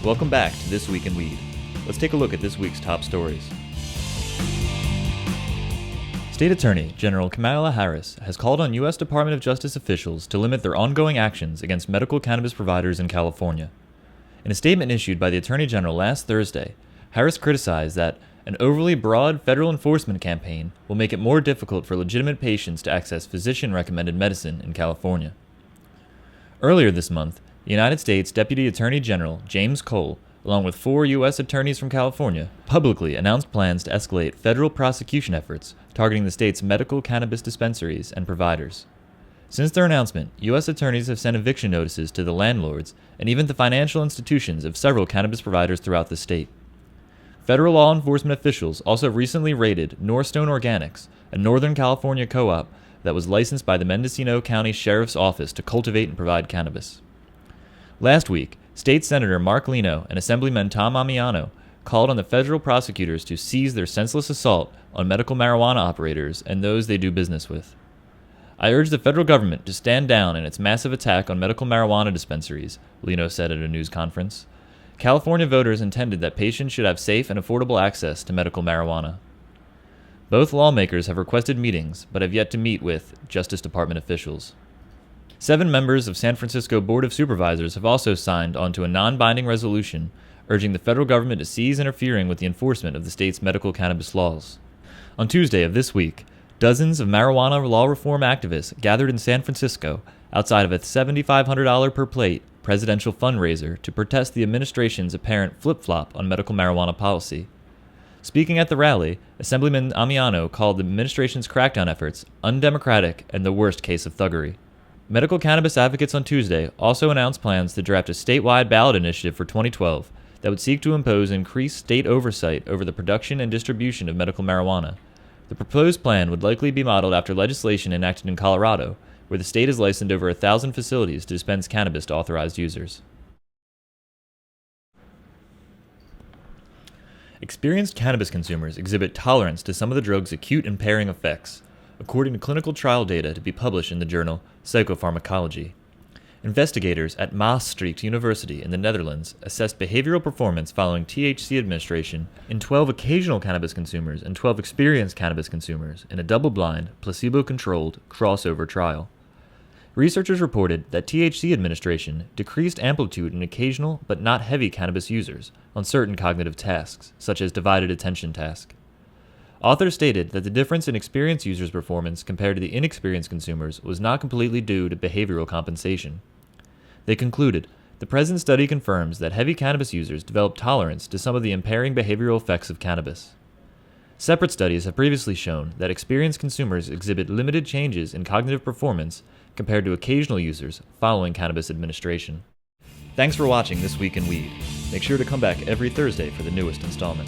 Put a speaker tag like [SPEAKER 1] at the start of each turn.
[SPEAKER 1] welcome back to This Week in Weed. Let's take a look at this week's top stories. State Attorney General Kamala Harris has called on U.S. Department of Justice officials to limit their ongoing actions against medical cannabis providers in California. In a statement issued by the Attorney General last Thursday, Harris criticized that an overly broad federal enforcement campaign will make it more difficult for legitimate patients to access physician-recommended medicine in California. Earlier this month, the United States Deputy Attorney General James Cole, along with 4 U.S. attorneys from California, publicly announced plans to escalate federal prosecution efforts targeting the state's medical cannabis dispensaries and providers. Since their announcement, U.S. attorneys have sent eviction notices to the landlords and even the financial institutions of several cannabis providers throughout the state. Federal law enforcement officials also recently raided Northstone Organics, a Northern California co-op that was licensed by the Mendocino County Sheriff's Office to cultivate and provide cannabis. Last week, State Senator Mark Lino and Assemblyman Tom Amiano called on the federal prosecutors to cease their senseless assault on medical marijuana operators and those they do business with. I urge the federal government to stand down in its massive attack on medical marijuana dispensaries, Lino said at a news conference. California voters intended that patients should have safe and affordable access to medical marijuana. Both lawmakers have requested meetings, but have yet to meet with Justice Department officials. 7 members of San Francisco Board of Supervisors have also signed onto a non-binding resolution urging the federal government to cease interfering with the enforcement of the state's medical cannabis laws. On Tuesday of this week, dozens of marijuana law reform activists gathered in San Francisco outside of a $7,500 per plate presidential fundraiser to protest the administration's apparent flip-flop on medical marijuana policy. Speaking at the rally, Assemblyman Amiano called the administration's crackdown efforts undemocratic and the worst case of thuggery. Medical cannabis advocates on Tuesday also announced plans to draft a statewide ballot initiative for 2012 that would seek to impose increased state oversight over the production and distribution of medical marijuana. The proposed plan would likely be modeled after legislation enacted in Colorado, where the state has licensed over 1,000 facilities to dispense cannabis to authorized users. Experienced cannabis consumers exhibit tolerance to some of the drug's acute impairing effects, according to clinical trial data to be published in the journal Psychopharmacology. Investigators at Maastricht University in the Netherlands assessed behavioral performance following THC administration in 12 occasional cannabis consumers and 12 experienced cannabis consumers in a double-blind, placebo-controlled crossover trial. Researchers reported that THC administration decreased amplitude in occasional but not heavy cannabis users on certain cognitive tasks, such as divided attention task. Authors stated that the difference in experienced users' performance compared to the inexperienced consumers was not completely due to behavioral compensation. They concluded, the present study confirms that heavy cannabis users develop tolerance to some of the impairing behavioral effects of cannabis. Separate studies have previously shown that experienced consumers exhibit limited changes in cognitive performance compared to occasional users following cannabis administration. Thanks for watching This Week in Weed. Make sure to come back every Thursday for the newest installment.